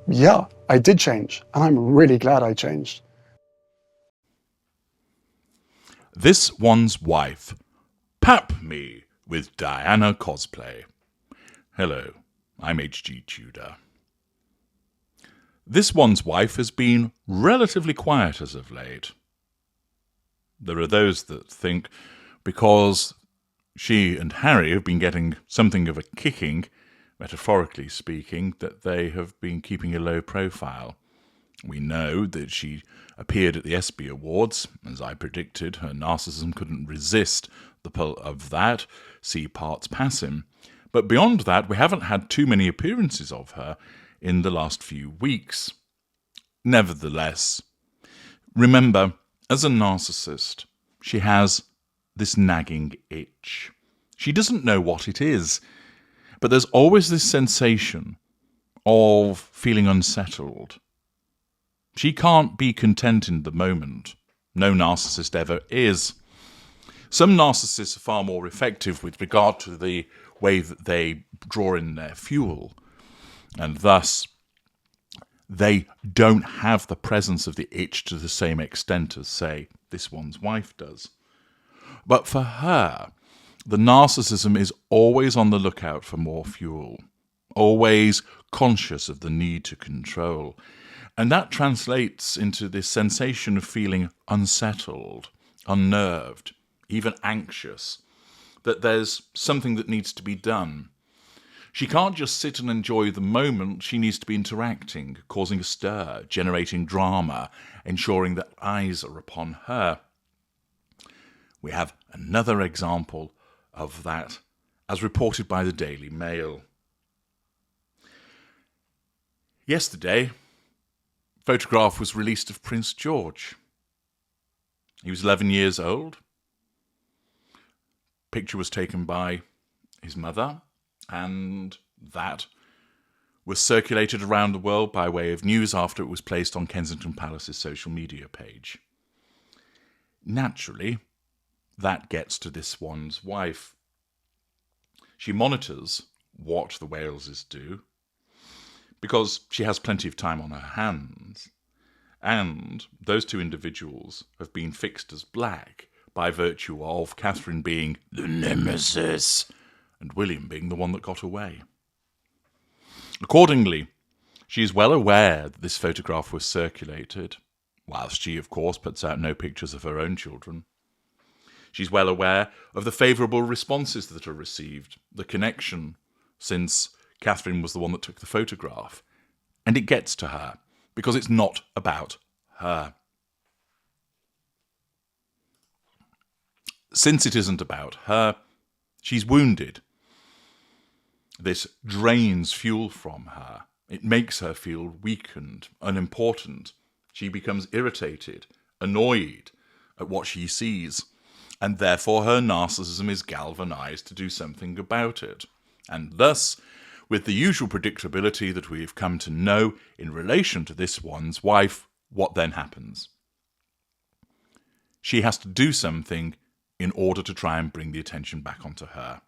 Yeah, I did change, and I'm really glad I changed. This One's Wife. Pap Me with Diana Cosplay. Hello, I'm HG Tudor. This One's Wife has been relatively quiet as of late. There are those that think because she and Harry have been getting something of a kicking, metaphorically speaking, that they have been keeping a low profile. We know that she appeared at the ESPY Awards. As I predicted, her narcissism couldn't resist the pull of that. See parts pass him. But beyond that, we haven't had too many appearances of her in the last few weeks. Nevertheless, remember, as a narcissist, she has this nagging itch. She doesn't know what it is, but there's always this sensation of feeling unsettled. She can't be content in the moment. No narcissist ever is. Some narcissists are far more effective with regard to the way that they draw in their fuel, and thus they don't have the presence of the itch to the same extent as, say, this one's wife does. But for her, the narcissism is always on the lookout for more fuel, always conscious of the need to control. And that translates into this sensation of feeling unsettled, unnerved, even anxious, that there's something that needs to be done. She can't just sit and enjoy the moment. She needs to be interacting, causing a stir, generating drama, ensuring that eyes are upon her. We have another example of that, as reported by the Daily Mail. Yesterday, a photograph was released of Prince George. He was 11 years old. Picture was taken by his mother, and that was circulated around the world by way of news after it was placed on Kensington Palace's social media page. Naturally, that gets to this one's wife. She monitors what the Waleses do because she has plenty of time on her hands, and those two individuals have been fixed as black by virtue of Catherine being the nemesis and William being the one that got away. Accordingly, she is well aware that this photograph was circulated, whilst she, of course, puts out no pictures of her own children. She's well aware of the favourable responses that are received, the connection, since Catherine was the one that took the photograph. And it gets to her, because it's not about her. Since it isn't about her, she's wounded. This drains fuel from her. It makes her feel weakened, unimportant. She becomes irritated, annoyed at what she sees, and therefore her narcissism is galvanized to do something about it. And thus, with the usual predictability that we have come to know in relation to this one's wife, what then happens? She has to do something in order to try and bring the attention back onto her.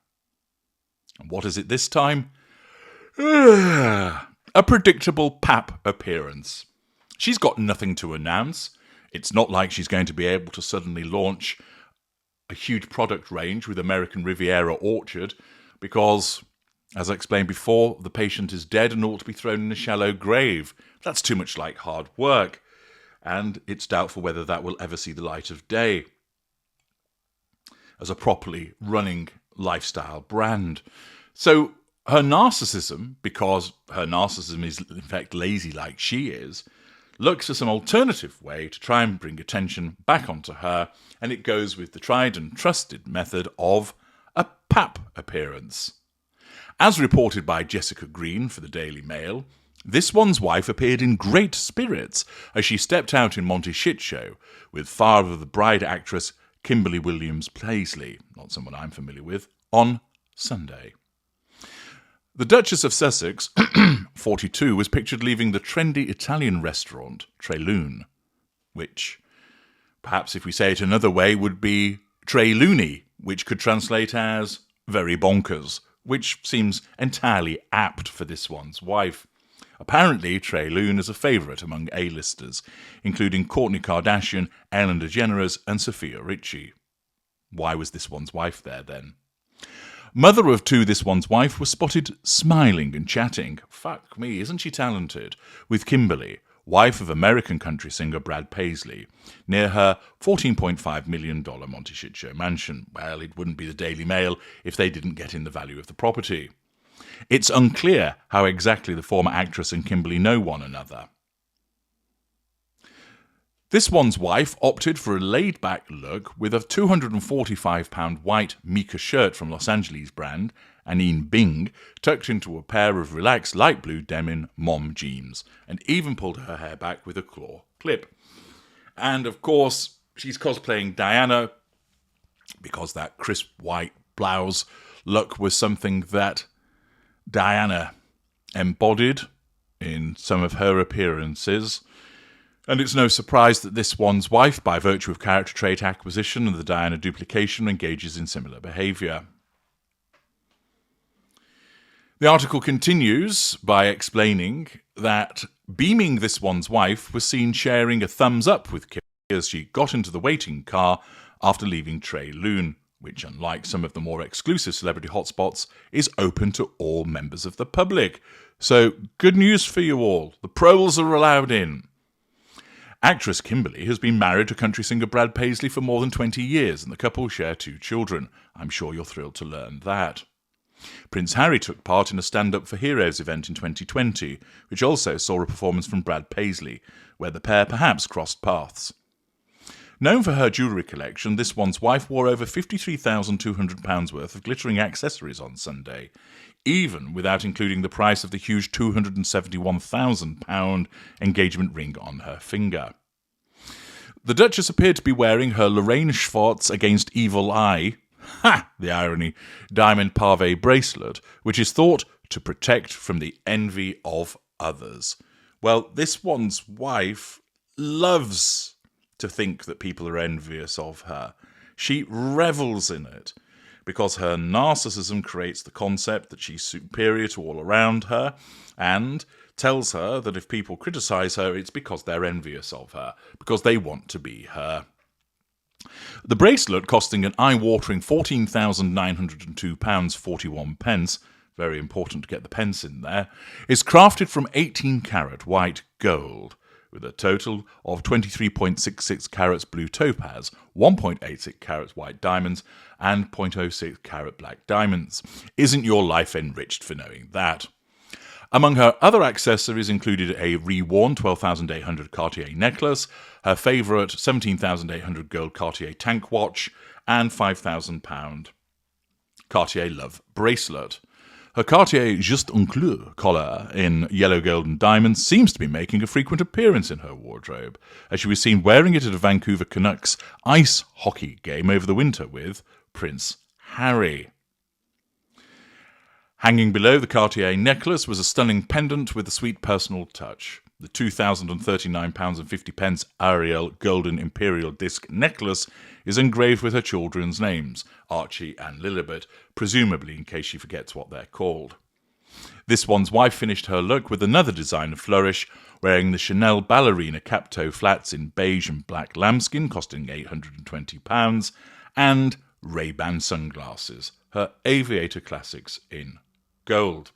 And what is it this time? A predictable pap appearance. She's got nothing to announce. It's not like she's going to be able to suddenly launch a huge product range with American Riviera Orchard because, as I explained before, the patient is dead and ought to be thrown in a shallow grave. That's too much like hard work, and it's doubtful whether that will ever see the light of day as a properly running lifestyle brand. So her narcissism, because her narcissism is in fact lazy like she is, looks for some alternative way to try and bring attention back onto her, and it goes with the tried and trusted method of a pap appearance. As reported by Jessica Green for the Daily Mail, this one's wife appeared in great spirits as she stepped out in Monty Shit Show with father of the bride actress Kimberly Williams Paisley, not someone I'm familiar with, on Sunday. The Duchess of Sussex, 42, was pictured leaving the trendy Italian restaurant Tre Lune, which, perhaps if we say it another way, would be Tre Loony, which could translate as very bonkers, which seems entirely apt for this one's wife. Apparently, Trey Loon is a favourite among A-listers, including Kourtney Kardashian, Ellen DeGeneres and Sophia Richie. Why was this one's wife there then? Mother of two, this one's wife was spotted smiling and chatting, fuck me, isn't she talented, with Kimberly, wife of American country singer Brad Paisley, near her $14.5 million Monty Shit Show mansion. Well, it wouldn't be the Daily Mail if they didn't get in the value of the property. It's unclear how exactly the former actress and Kimberly know one another. This one's wife opted for a laid-back look with a £245 white Mika shirt from Los Angeles brand, Anine Bing, tucked into a pair of relaxed light blue denim mom jeans, and even pulled her hair back with a claw clip. And of course, she's cosplaying Diana because that crisp white blouse look was something that Diana embodied in some of her appearances. And it's no surprise that this one's wife, by virtue of character trait acquisition and the Diana duplication, engages in similar behaviour. The article continues by explaining that beaming this one's wife was seen sharing a thumbs up with Kim as she got into the waiting car after leaving Trey Loon, which, unlike some of the more exclusive celebrity hotspots, is open to all members of the public. So, good news for you all. The proles are allowed in. Actress Kimberly has been married to country singer Brad Paisley for more than 20 years, and the couple share 2 children. I'm sure you're thrilled to learn that. Prince Harry took part in a Stand Up for Heroes event in 2020, which also saw a performance from Brad Paisley, where the pair perhaps crossed paths. Known for her jewellery collection, this one's wife wore over £53,200 worth of glittering accessories on Sunday, even without including the price of the huge £271,000 engagement ring on her finger. The Duchess appeared to be wearing her Lorraine Schwartz Against Evil Eye, the irony, diamond pavé bracelet, which is thought to protect from the envy of others. Well, this one's wife loves to think that people are envious of her. She revels in it, because her narcissism creates the concept that she's superior to all around her, and tells her that if people criticise her, it's because they're envious of her, because they want to be her. The bracelet, costing an eye-watering £14,902.41, very important to get the pence in there, is crafted from 18-carat white gold, with a total of 23.66 carats blue topaz, 1.86 carats white diamonds, and 0.06 carat black diamonds. Isn't your life enriched for knowing that? Among her other accessories included a reworn 12,800 Cartier necklace, her favourite 17,800 gold Cartier tank watch, and £5,000 Cartier Love bracelet. Her Cartier Juste un Clou collar in yellow, gold and diamonds seems to be making a frequent appearance in her wardrobe, as she was seen wearing it at a Vancouver Canucks ice hockey game over the winter with Prince Harry. Hanging below the Cartier necklace was a stunning pendant with a sweet personal touch. The £2,039.50 Ariel Golden Imperial Disc necklace is engraved with her children's names, Archie and Lilibet, presumably in case she forgets what they're called. This one's wife finished her look with another designer flourish, wearing the Chanel ballerina cap-toe flats in beige and black lambskin, costing £820, and Ray-Ban sunglasses, her aviator classics in gold.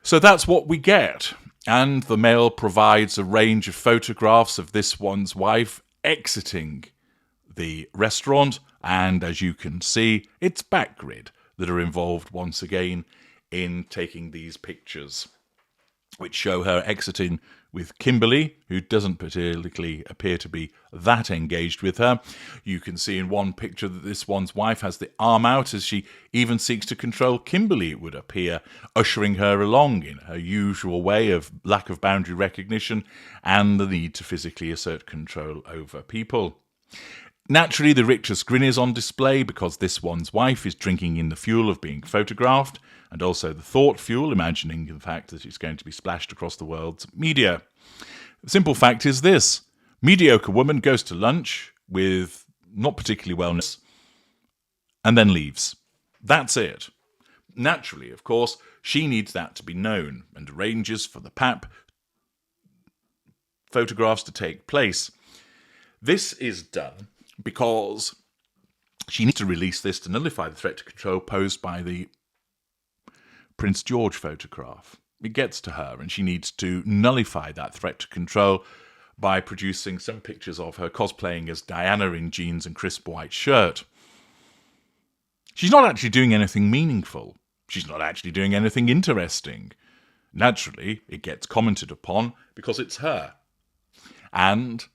So that's what we get, and the Mail provides a range of photographs of this one's wife exiting the restaurant, and as you can see, it's Backgrid that are involved once again in taking these pictures, which show her exiting with Kimberly, who doesn't particularly appear to be that engaged with her. You can see in one picture that this one's wife has the arm out as she even seeks to control Kimberly, it would appear, ushering her along in her usual way of lack of boundary recognition and the need to physically assert control over people. Naturally, the richest grin is on display because this one's wife is drinking in the fuel of being photographed, and also the thought fuel, imagining the fact that it's going to be splashed across the world's media. The simple fact is this: mediocre woman goes to lunch with not particularly wellness and then leaves. That's it. Naturally, of course, She needs that to be known and arranges for the pap photographs to take place. This is done because she needs to release this to nullify the threat to control posed by the Prince George photograph. It gets to her, and she needs to nullify that threat to control by producing some pictures of her cosplaying as Diana in jeans and crisp white shirt. She's not actually doing anything meaningful. She's not actually doing anything interesting. Naturally, it gets commented upon because it's her. And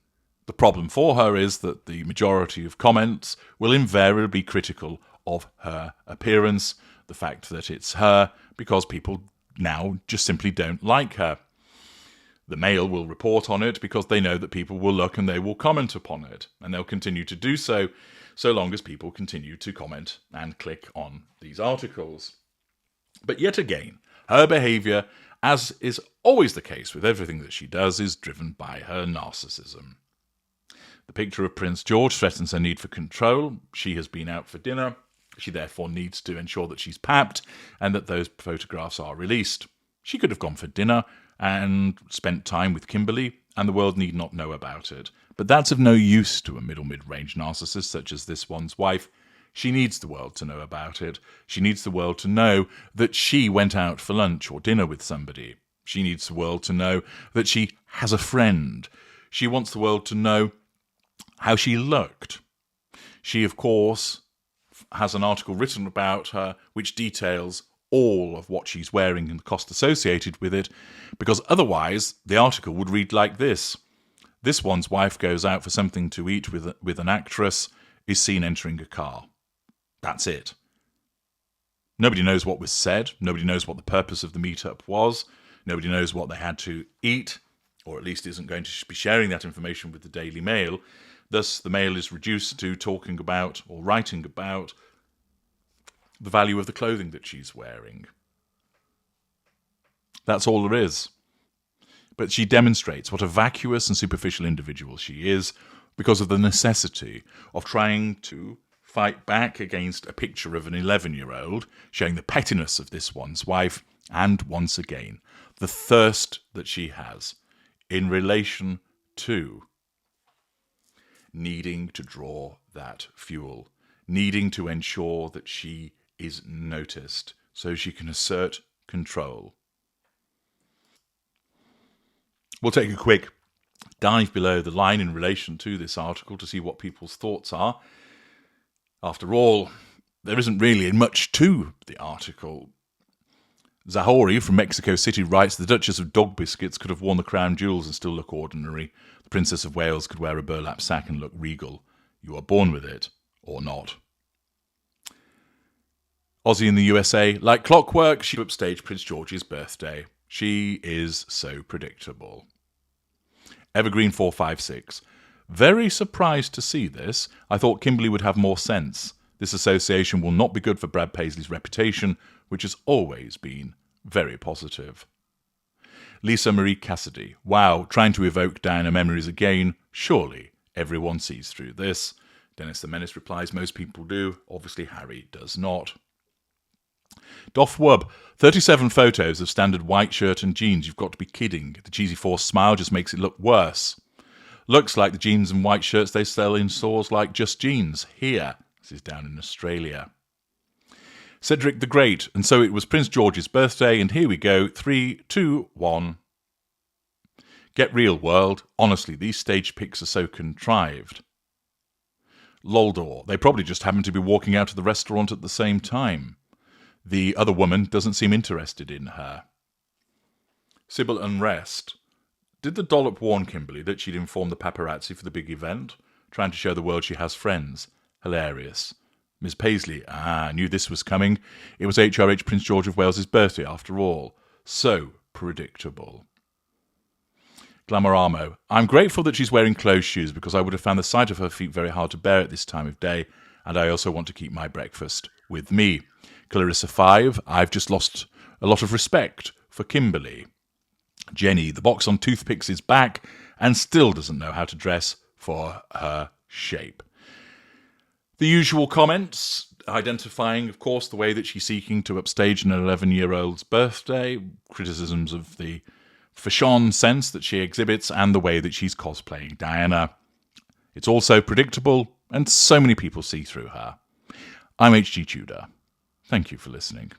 the problem for her is that the majority of comments will invariably be critical of her appearance, the fact that it's her, because people now just simply don't like her. The Mail will report on it because they know that people will look and they will comment upon it, and they'll continue to do so long as people continue to comment and click on these articles. But yet again, her behaviour, as is always the case with everything that she does, is driven by her narcissism. The picture of Prince George threatens her need for control. She has been out for dinner. She therefore needs to ensure that she's papped and that those photographs are released. She could have gone for dinner and spent time with Kimberly, and the world need not know about it. But that's of no use to a mid-range narcissist such as this one's wife. She needs the world to know about it. She needs the world to know that she went out for lunch or dinner with somebody. She needs the world to know that she has a friend. She wants the world to know how she looked. She, of course, has an article written about her which details all of what she's wearing and the cost associated with it, because otherwise the article would read like this. This one's wife goes out for something to eat with an actress, is seen entering a car. That's it. Nobody knows what was said. Nobody knows what the purpose of the meetup was. Nobody knows what they had to eat, or at least isn't going to be sharing that information with the Daily Mail. Thus, the Mail is reduced to talking about or writing about the value of the clothing that she's wearing. That's all there is. But she demonstrates what a vacuous and superficial individual she is because of the necessity of trying to fight back against a picture of an 11-year-old, showing the pettiness of this one's wife, and once again, the thirst that she has in relation to needing to draw that fuel, needing to ensure that she is noticed so she can assert control. We'll take a quick dive below the line in relation to this article to see what people's thoughts are. After all, there isn't really much to the article. Zahori from Mexico City writes, the Duchess of Dog Biscuits could have worn the crown jewels and still look ordinary. The Princess of Wales could wear a burlap sack and look regal. You are born with it, or not. Aussie in the USA, like clockwork, she upstaged Prince George's birthday. She is so predictable. Evergreen 456. Very surprised to see this. I thought Kimberly would have more sense. This association will not be good for Brad Paisley's reputation, which has always been very positive. Lisa Marie Cassidy. Wow, trying to evoke Diana memories again. Surely everyone sees through this. Dennis the Menace replies, most people do. Obviously Harry does not. Doff Wub, 37 photos of standard white shirt and jeans. You've got to be kidding. The cheesy forced smile just makes it look worse. Looks like the jeans and white shirts they sell in stores like Just Jeans here. This is down in Australia. Cedric the Great, and so it was Prince George's birthday, and here we go. 3, 2, 1. Get real, world. Honestly, these stage pics are so contrived. Loldor, they probably just happened to be walking out of the restaurant at the same time. The other woman doesn't seem interested in her. Sybil Unrest. Did the dollop warn Kimberly that she'd informed the paparazzi for the big event? Trying to show the world she has friends. Hilarious. Miss Paisley. Knew this was coming. It was HRH Prince George of Wales's birthday after all. So predictable. Glamoramo. I'm grateful that she's wearing closed shoes because I would have found the sight of her feet very hard to bear at this time of day, and I also want to keep my breakfast with me. Clarissa 5. I've just lost a lot of respect for Kimberly. Jenny. The box on toothpicks is back and still doesn't know how to dress for her shape. The usual comments. identifying, of course, the way that she's seeking to upstage an 11-year-old's birthday, criticisms of the fashion sense that she exhibits, and the way that she's cosplaying Diana. It's also predictable, and so many people see through her. I'm HG Tudor. Thank you for listening.